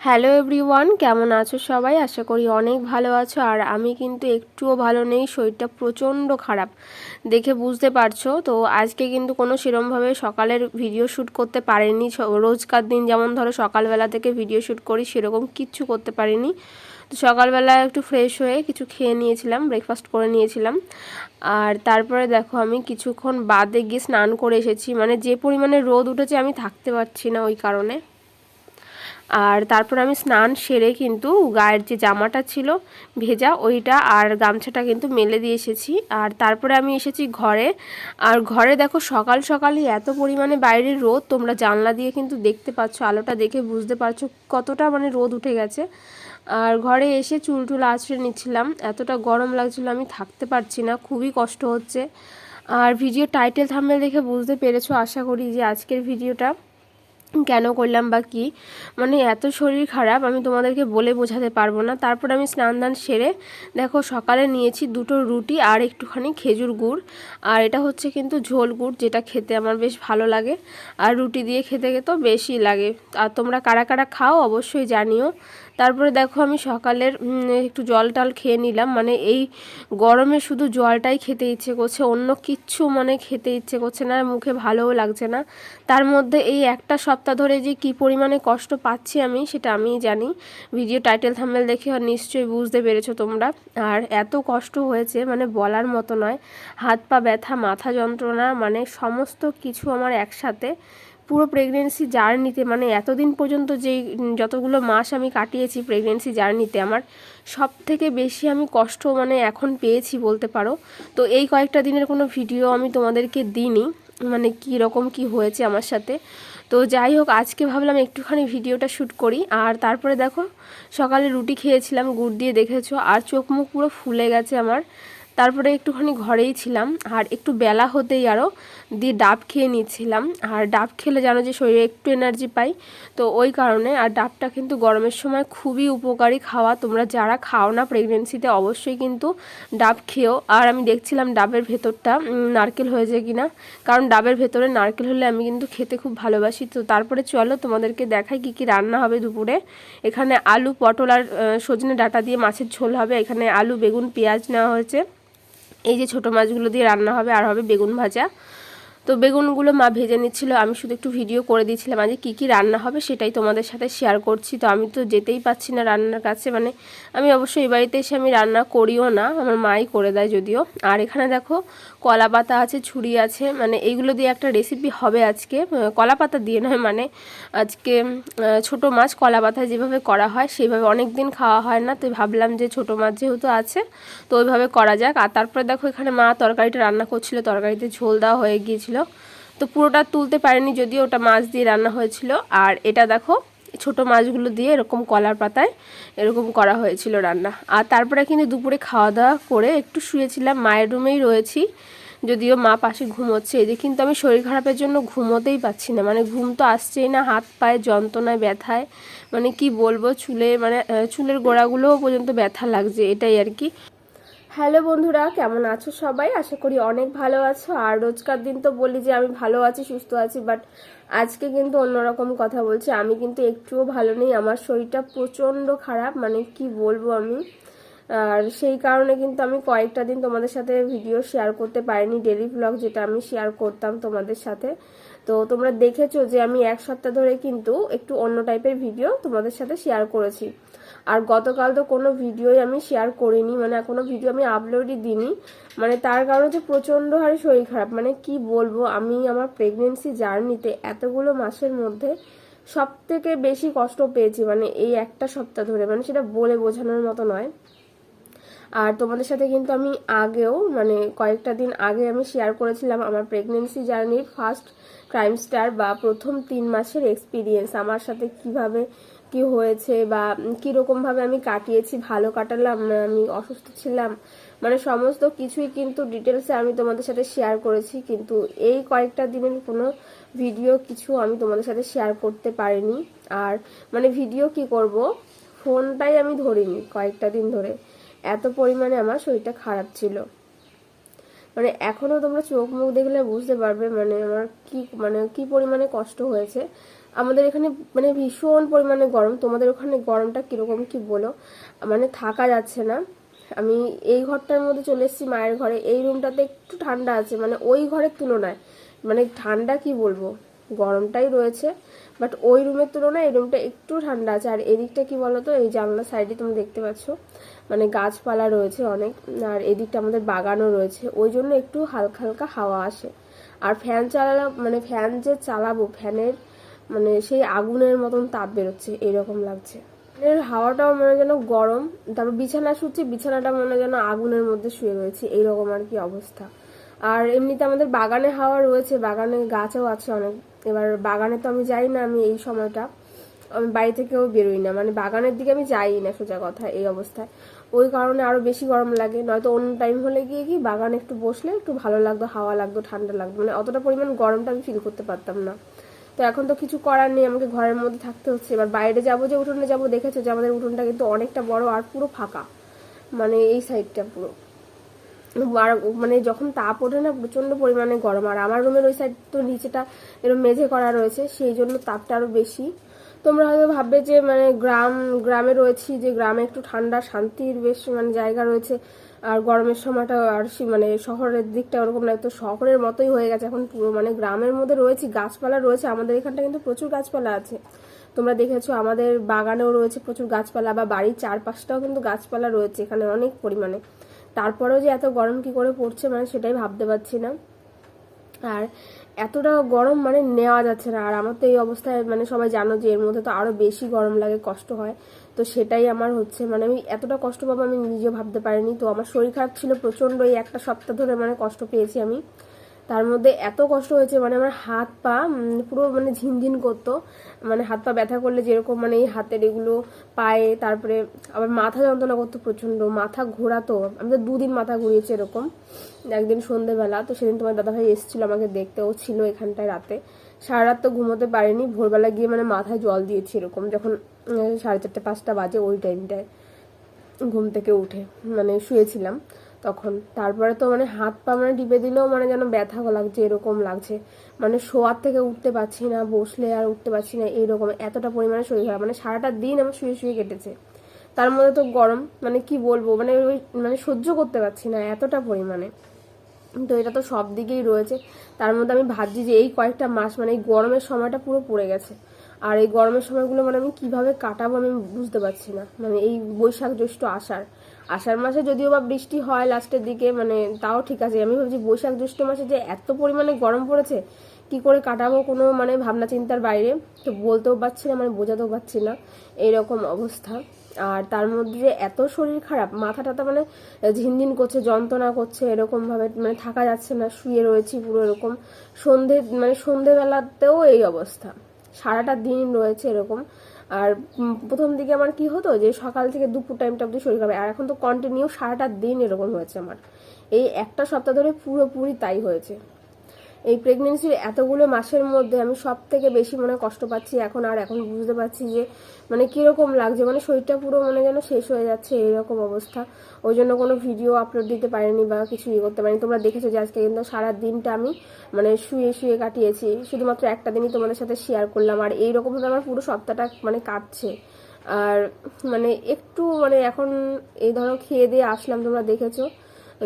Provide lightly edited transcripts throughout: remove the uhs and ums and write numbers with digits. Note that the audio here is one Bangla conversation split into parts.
হ্যালো এভরিওয়ান, কেমন আছো সবাই? আশা করি অনেক ভালো আছো। আর আমি কিন্তু একটুও ভালো নেই, শরীরটা প্রচণ্ড খারাপ, দেখে বুঝতে পারছো। তো আজকে কিন্তু কোনো সেরমভাবে সকালের ভিডিও শ্যুট করতে পারিনি। রোজকার দিন যেমন ধরো সকালবেলা থেকে ভিডিও শ্যুট করি, সেরকম কিচ্ছু করতে পারিনি। তো সকালবেলা একটু ফ্রেশ হয়ে কিছু খেয়ে নিয়েছিলাম, ব্রেকফাস্ট করে নিয়েছিলাম। আর তারপরে দেখো আমি কিছুক্ষণ বাদে গিয়ে স্নান করে এসেছি। মানে যে পরিমাণে রোদ উঠেছে আমি থাকতে পারছি না ওই কারণে। আর তারপর আমি স্নান সেরে কিন্তু গায়ের যে জামাটা ছিল ভেজা, ওইটা আর গামছাটা কিন্তু মেলে দিয়ে এসেছি। আর তারপরে আমি এসেছি ঘরে। আর ঘরে দেখো সকাল সকালই এত পরিমাণে বাইরের রোদ, তোমরা জানলা দিয়ে কিন্তু দেখতে পাচ্ছ, আলোটা দেখে বুঝতে পারছো কতটা মানে রোদ উঠে গেছে। আর ঘরে এসে চুল টুল আঁচড়ে নিচ্ছিলাম, এতটা গরম লাগছিল আমি থাকতে পারছি না, খুবই কষ্ট হচ্ছে। আর ভিডিও টাইটেল থাম্বনেল দেখে বুঝতে পেরেছো আশা করি যে আজকের ভিডিওটা কেন করলাম বা কী। মানে এত শরীর খারাপ আমি তোমাদেরকে বলে বোঝাতে পারবো না। তারপর আমি স্নান দান সেরে দেখো সকালে নিয়েছি দুটো রুটি আর একটুখানি খেজুর গুড়। আর এটা হচ্ছে কিন্তু ঝোল গুড়, যেটা খেতে আমার বেশ ভালো লাগে। আর রুটি দিয়ে খেতে খেতেও বেশি লাগে। আর তোমরা কারা কারা খাও অবশ্যই জানিও। তারপরে দেখো আমি সকালের একটু জল টল খেয়ে নিলাম। মানে এই গরমে শুধু জলটাই খেতে ইচ্ছে করছে, অন্য কিচ্ছু মানে খেতে ইচ্ছে করছে না, মুখে ভালোও লাগছে না। তার মধ্যে এই একটা সপ্তাহ ধরে যে কী পরিমাণে কষ্ট পাচ্ছি আমি, সেটা আমিই জানি। ভিডিও টাইটেল থাম্বনেল দেখে নিশ্চয়ই বুঝতে পেরেছো তোমরা। আর এত কষ্ট হয়েছে মানে বলার মতো নয়। হাত পা ব্যথা, মাথা যন্ত্রণা, মানে সমস্ত কিছু আমার একসাথে। পুরো প্রেগনেন্সি জার্নিতে মানে এতদিন পর্যন্ত যেই যতগুলো মাস আমি কাটিয়েছি প্রেগনেন্সি জার্নিতে, আমার সব থেকে বেশি আমি কষ্ট মানে এখন পেয়েছি বলতে পারো। তো এই কয়েকটা দিনের কোনো ভিডিও আমি তোমাদেরকে দিইনি, মানে কী রকম কী হয়েছে আমার সাথে। তো যাই হোক, আজকে ভাবলাম একটুখানি ভিডিওটা শ্যুট করি। আর তারপরে দেখো সকালে রুটি খেয়েছিলাম গুড় দিয়ে, দেখেছো, আর চোখ মুখ পুরো ফুলে গেছে আমার। তারপরে একটুখানি ঘরেই ছিলাম, আর একটু বেলা হতেই আরও দিয়ে ডাব খেয়ে নিচ্ছিলাম। আর ডাব খেলে জানো যে শরীরে একটু এনার্জি পাই, তো ওই কারণে। আর ডাবটা কিন্তু গরমের সময় খুবই উপকারী খাওয়া, তোমরা যারা খাও না প্রেগনেন্সিতে অবশ্যই কিন্তু ডাব খেও। আর আমি দেখছিলাম ডাবের ভেতরটা নারকেল হয়েছে কিনা, কারণ ডাবের ভেতরে নারকেল হলে আমি কিন্তু খেতে খুব ভালোবাসি। তো তারপরে চলো তোমাদেরকে দেখাই কী কী রান্না হবে দুপুরে। এখানে আলু পটল আর সজনে ডাঁটা দিয়ে মাছের ঝোল হবে। এখানে আলু বেগুন পেঁয়াজ নেওয়া হয়েছে, এই যে ছোটো মাছগুলো দিয়ে রান্না হবে। আর হবে বেগুন ভাজা। তো বেগুনগুলো মা ভেজে নিচ্ছিল, আমি শুধু একটু ভিডিও করে দিয়েছিলাম আজকে কী কী রান্না হবে সেটাই তোমাদের সাথে শেয়ার করছি। তো আমি তো যেতেই পাচ্ছি না রান্নার কাছে, মানে আমি অবশ্যই এই বাড়িতে এসে আমি রান্না করিও না, আমার মাই করে দেয় যদিও। আর এখানে দেখো কলা পাতা আছে, ছুরি আছে, মানে এইগুলো দিয়ে একটা রেসিপি হবে আজকে। কলা পাতা দিয়ে নয়, মানে আজকে ছোটো মাছ কলা পাতায় যেভাবে করা হয় সেইভাবে, অনেক দিন খাওয়া হয় না, তো ভাবলাম যে ছোটো মাছ যেহেতু আছে তো ওইভাবে করা যাক। আর তারপরে দেখো এখানে মা তরকারিটা রান্না করছিল, তরকারিতে ঝোল দেওয়া হয়ে গিয়েছিল, তো পুরোটা তুলতে পারিনি যদিও, ওটা মাছ দিয়ে রান্না হয়েছিল। আর এটা দেখো ছোটো মাছগুলো দিয়ে এরকম কলার পাতায় এরকম করা হয়েছিল রান্না। আর তারপরে কিন্তু দুপুরে খাওয়া দাওয়া করে একটু শুয়েছিলাম, মায়ের রুমেই রয়েছি, যদিও মা পাশে ঘুমোচ্ছে। এই যে কিন্তু আমি শরীর খারাপের জন্য ঘুমোতেই পাচ্ছি না, মানে ঘুম তো আসছেই না, হাত পায়ে যন্ত্রণায় ব্যথায়, মানে কি বলবো, চুলে মানে চুলের গোড়াগুলোও পর্যন্ত ব্যথা লাগছে, এটাই আর কি। হ্যালো বন্ধুরা, কেমন আছো সবাই? আশা করি অনেক ভালো আছো। আর রোজকার দিন তো বলি যে আমি ভালো আছি সুস্থ আছি, বাট আজকে কিন্তু অন্যরকম কথা বলছি। আমি কিন্তু একটুও ভালো নেই, আমার শরীরটা প্রচণ্ড খারাপ, মানে কি বলবো আমি। আর সেই কারণে কিন্তু আমি কয়েকটা দিন তোমাদের সাথে ভিডিও শেয়ার করতে পারিনি, ডেলি ব্লগ যেটা আমি শেয়ার করতাম তোমাদের সাথে। তো তোমরা দেখেছো যে আমি এক সপ্তাহ ধরে কিন্তু একটু অন্য টাইপের ভিডিও তোমাদের সাথে শেয়ার করেছি। আর গতকাল তো কোনো ভিডিওই আমি শেয়ার করিনি, মানে কোনো ভিডিও আমি আপলোডই দিইনি, মানে তার কারণে যে প্রচণ্ড হারে শরীর খারাপ, মানে কি বলবো। আমি আমার প্রেগনেন্সি জার্নিতে এতগুলো মাসের মধ্যে সব থেকে বেশি কষ্ট পেয়েছি, মানে এই একটা সপ্তাহ ধরে, মানে সেটা বলে বোঝানোর মতো নয়। আর তোমাদের সাথে কিন্তু আমি আগেও মানে কয়েকটা দিন আগে আমি শেয়ার করেছিলাম আমার প্রেগনেন্সি জার্নির ফার্স্ট ট্রাইমস্টার বা প্রথম 3 মাসের এক্সপিরিয়েন্স, আমার সাথে কিভাবে কি হয়েছে বা কীরকমভাবে আমি কাটিয়েছি, ভালো কাটালাম না আমি অসুস্থ ছিলাম, মানে সমস্ত কিছুই কিন্তু ডিটেলসে আমি তোমাদের সাথে শেয়ার করেছি। কিন্তু এই কয়েকটা দিনের কোনো ভিডিও কিছু আমি তোমাদের সাথে শেয়ার করতে পারিনি। আর মানে ভিডিও কি করব, ফোনটাই আমি ধরিনি কয়েকটা দিন ধরে, এত পরিমাণে আমার শরীরটা খারাপ ছিল। মানে এখনও তোমরা চোখ মুখ দেখলে বুঝতে পারবে মানে আমার কি মানে কি পরিমাণে কষ্ট হয়েছে। আমাদের এখানে মানে ভীষণ পরিমাণে গরম। তোমাদের ওখানে গরমটা কীরকম কি বলো, মানে থাকা যাচ্ছে না। আমি এই ঘরটার মধ্যে চলে এসেছি, মায়ের ঘরে। এই রুমটাতে একটু ঠান্ডা আছে, মানে ওই ঘরের তুলনায়। মানে ঠান্ডা কি বলবো, গরমটাই রয়েছে, বাট ওই রুমের তুলনায় এই রুমটা একটু ঠান্ডা আছে। আর এদিকটা কি বলতো, এই জানলার সাইডে তুমি দেখতে পাচ্ছ মানে গাছপালা রয়েছে অনেক, আর এদিকটা আমাদের বাগানও রয়েছে, ওই জন্য একটু হালকা হালকা হাওয়া আসে। আর ফ্যান চালালাম, মানে ফ্যান যে চালাবো, ফ্যানের মানে সেই আগুনের মতন তাপ বেরোচ্ছে, এইরকম লাগছে। এর হাওয়াটাও মনে যেন গরম, তারপর বিছানা শুচ্ছি, বিছানাটা মনে যেন আগুনের মধ্যে শুয়ে রয়েছে, এইরকম আর কি অবস্থা। আর এমনিতে আমাদের বাগানে হাওয়া রয়েছে, বাগানে গাছও আছে অনেক। এবার বাগানে তো আমি যাই না, আমি এই সময়টা আমি বাড়ি থেকেও বেরোই না, মানে বাগানের দিকে আমি যাই না সোজা কথা, এই অবস্থায়। ওই কারণে আরো বেশি গরম লাগে। নয়তো অন্য টাইম হলে গিয়ে কি বাগানে একটু বসলে একটু ভালো লাগতো, হাওয়া লাগতো, ঠান্ডা লাগতো, মানে অতটা পরিমাণ গরমটা আমি ফিল করতে পারতাম না। তো এখন তো কিছু করার নেই, আমাকে ঘরের মধ্যে থাকতে হচ্ছে। এবার বাইরে যাবো, যে উঠোনে যাবো, দেখেছো যে আমাদের উঠোনটা কিন্তু অনেকটা বড় আর পুরো ফাঁকা, মানে এই সাইডটা পুরো। আর মানে যখন তাপ ওঠে না, প্রচন্ড পরিমাণে গরম। আর আমার রুমের ওই সাইড তো নিচেটা এরকম মেঝে করা রয়েছে, সেই জন্য তাপটা আরো বেশি। তোমরা হয়তো ভাববে যে মানে গ্রামে রয়েছি, যে গ্রামে একটু ঠান্ডা শান্তির বেশ মানে জায়গা রয়েছে, আর গরমের সময়টা আর মানে শহরের দিকটা ওরকম না। তো শহরের মতোই হয়ে গেছে এখন পুরো, মানে গ্রামের মধ্যে রয়েছি, গাছপালা রয়েছে, আমাদের এখানটা কিন্তু প্রচুর গাছপালা আছে। তোমরা দেখেছো আমাদের বাগানেও রয়েছে প্রচুর গাছপালা, বা বাড়ির চারপাশটাও কিন্তু গাছপালা রয়েছে এখানে অনেক পরিমাণে। তারপরেও যে এত গরম কি করে পড়ছে, মানে সেটাই ভাবতে পারছি না। আর এতটা গরম মানে নেওয়া যাচ্ছে না। আর আমার তো এই অবস্থায়, মানে সবাই জানো যে এর মধ্যে তো আরো বেশি গরম লাগে, কষ্ট হয়। তো সেটাই আমার হচ্ছে, মানে আমি এতটা কষ্ট পাবো আমি নিজে ভাবতে পারিনি। তো আমার শরীর খারাপ ছিল প্রচন্ড, এই একটা সপ্তাহ ধরে মানে কষ্ট পেয়েছি আমি। তার মধ্যে এত কষ্ট হয়েছে, মানে আমার হাত পা পুরো মানে ঝিনঝিন করতো, মানে হাত পা ব্যথা করলে যেরকম, মানে এই হাতের এগুলো পায়ে, তারপরে আবার মাথা যন্ত্রণা করতো প্রচন্ড, মাথা ঘোরাতো। আমি তো 2 দিন মাথা ঘুরিয়েছি এরকম। একদিন সন্ধ্যেবেলা, তো সেদিন তোমার দাদাভাই এসেছিল আমাকে দেখতে, ও ছিল এখানটায় রাতে। সারা রাত তো ঘুমোতে পারিনি, ভোরবেলা গিয়ে মানে মাথায় জল দিয়েছি এরকম, যখন 4:30 5টা বাজে ওই টাইমটায় ঘুম থেকে উঠে মানে শুয়েছিলাম তখন। তারপরে তো মানে হাত পা মানে টিপে দিলেও মানে যেন ব্যথা লাগছে, এরকম লাগছে। মানে শোয়ার থেকে উঠতে পারছি না, বসলে আর উঠতে পারছি না, এইরকম এতটা পরিমাণে শরীর খারাপ। মানে সারাটা দিন আমার শুয়ে শুয়ে কেটেছে। তার মধ্যে তো গরম, মানে কি বলবো, মানে ওই মানে সহ্য করতে পারছি না এতটা পরিমাণে। তো এটা তো সব দিকেই রয়েছে। তার মধ্যে আমি ভাবছি যে এই কয়েকটা মাস মানে এই গরমের সময়টা পুরো পড়ে গেছে। আর এই গরমের সময়গুলো মানে আমি কিভাবে কাটাবো আমি বুঝতে পারছি না। মানে এই বৈশাখ জ্যৈষ্ঠ আষাঢ় মাসে যদিও বা বৃষ্টি হয় লাস্টের দিকে, মানে তাও ঠিক আছে। আমি ভাবছি বৈশাখ জ্যৈষ্ঠ মাসে যে এত পরিমাণে গরম পড়েছে, কি করে কাটাবো কোনো মানে ভাবনা চিন্তার বাইরে। তো বলতেও পারছি না, মানে বোঝাতেও পারছি না, এইরকম অবস্থা। আর তার মধ্যে যে এত শরীর খারাপ, মাথা টাথা মানে ঝিনঝিন করছে, যন্ত্রণা করছে, এরকম ভাবে মানে থাকা যাচ্ছে না, শুয়ে রয়েছি পুরো এরকম। সন্ধেবেলাতেও এই অবস্থা, সারাটা দিন রয়েছে এরকম। আর প্রথম দিকে আমার কি হতো যে সকাল থেকে দুপুর টাইমটা অব্দি শরীর খারাপ, আর এখন তো কন্টিনিউ সারাটা দিন এরকম হয়েছে আমার। এই একটা সপ্তাহ ধরে পুরোপুরি তাই হয়েছে। এই প্রেগনেন্সির এতগুলো মাসের মধ্যে আমি সব থেকে বেশি মনে কষ্ট পাচ্ছি এখন। আর এখন বুঝতে পারছি যে মানে কিরকম লাগছে, মানে শরীরটা পুরো মানে যেন শেষ হয়ে যাচ্ছে, এইরকম অবস্থা। ওই জন্য কোনো ভিডিও আপলোড দিতে পারিনি বা কিছু ইয়ে করতে পারিনি। তোমরা দেখেছো যে আজকে কিন্তু সারা দিনটা আমি মানে শুয়ে শুয়ে কাটিয়েছি, শুধুমাত্র একটা দিনই তোমাদের সাথে শেয়ার করলাম। আর এইরকমভাবে আমার পুরো সপ্তাহটা মানে কাটছে। আর মানে একটু মানে এখন এই ধরো খেয়ে দিয়ে আসলাম, তোমরা দেখেছো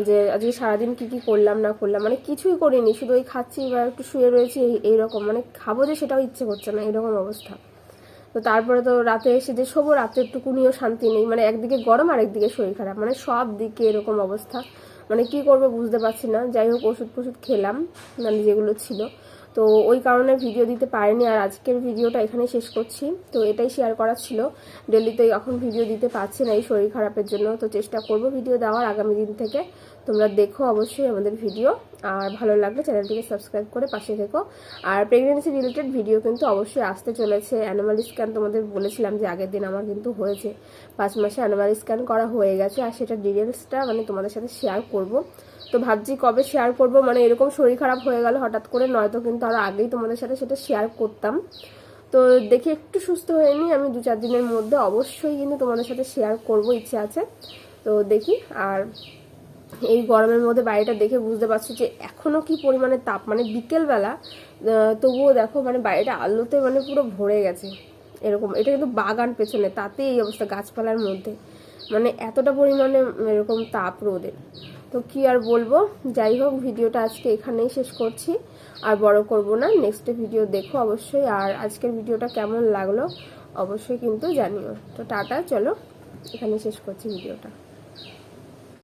যে আজকে সারাদিন কি কি করলাম না করলাম, মানে কিছুই করিনি, শুধু ওই খাচ্ছি বা একটু শুয়ে রয়েছি, এইরকম। মানে খাবো যে সেটাও ইচ্ছে করছে না, এরকম অবস্থা। তো তারপরে তো রাতে এসে যে শোবো, রাতে একটুকুনিও শান্তি নেই, মানে একদিকে গরম আর একদিকে শরীর খারাপ, মানে সব দিকে এরকম অবস্থা। মানে কি করবো বুঝতে পারছি না। যাই হোক ওষুধ খেলাম, মানে যেগুলো ছিল। তো ওই কারণে ভিডিও দিতে পারিনি। আর আজকের ভিডিওটা এখানে শেষ করছি। তো এটাই শেয়ার করার ছিল। ডেলি তো এখন ভিডিও দিতে পারছি না এই শরীর খারাপের জন্য। তো চেষ্টা করব ভিডিও দেওয়ার আগামী দিন থেকে। তোমরা দেখো অবশ্যই আমাদের ভিডিও, আর ভালো লাগলে চ্যানেলটিকে সাবস্ক্রাইব করে পাশে থেকো। আর প্রেগনেন্সি রিলেটেড ভিডিও কিন্তু অবশ্যই আসতে চলেছে। অ্যানিমাল স্ক্যান তোমাদের বলেছিলাম যে আগের দিন আমার কিন্তু হয়েছে, 5 মাসে অ্যানিমাল স্ক্যান করা হয়ে গেছে। আর সেটা ডিটেলসটা মানে তোমাদের সাথে শেয়ার করব। তো ভাবছি কবে শেয়ার করব, মানে এরকম শরীর খারাপ হয়ে গেল হঠাৎ করে, নয়তো কিন্তু আরো আগেই তোমাদের সাথে সেটা শেয়ার করতাম। তো দেখি একটু সুস্থ হয়ে নিই, আমি 2-4 দিনের মধ্যে অবশ্যই কিন্তু তোমাদের সাথে শেয়ার করব, ইচ্ছে আছে। তো দেখি। আর এই গরমের মধ্যে বাড়িটা দেখে বুঝতে পারছো যে এখনো কি পরিমাণে তাপ, মানে বিকেলবেলা তবুও দেখো মানে বাড়িটা আলোতে মানে পুরো ভরে গেছে এরকম। এটা কিন্তু বাগান পেছনে, তাতে এই অবস্থা গাছপালার মধ্যে, মানে এতটা পরিমাণে এরকম তাপ রোদের। তো কি আর বলবো, যাই হোক ভিডিওটা আজকে এখানেই শেষ করছি, আর বড় করব না। নেক্সট ভিডিও দেখো অবশ্যই, আর আজকের ভিডিওটা কেমন লাগলো অবশ্যই কিন্তু জানিও। তো টাটা, চলো এখানে শেষ করছি ভিডিওটা।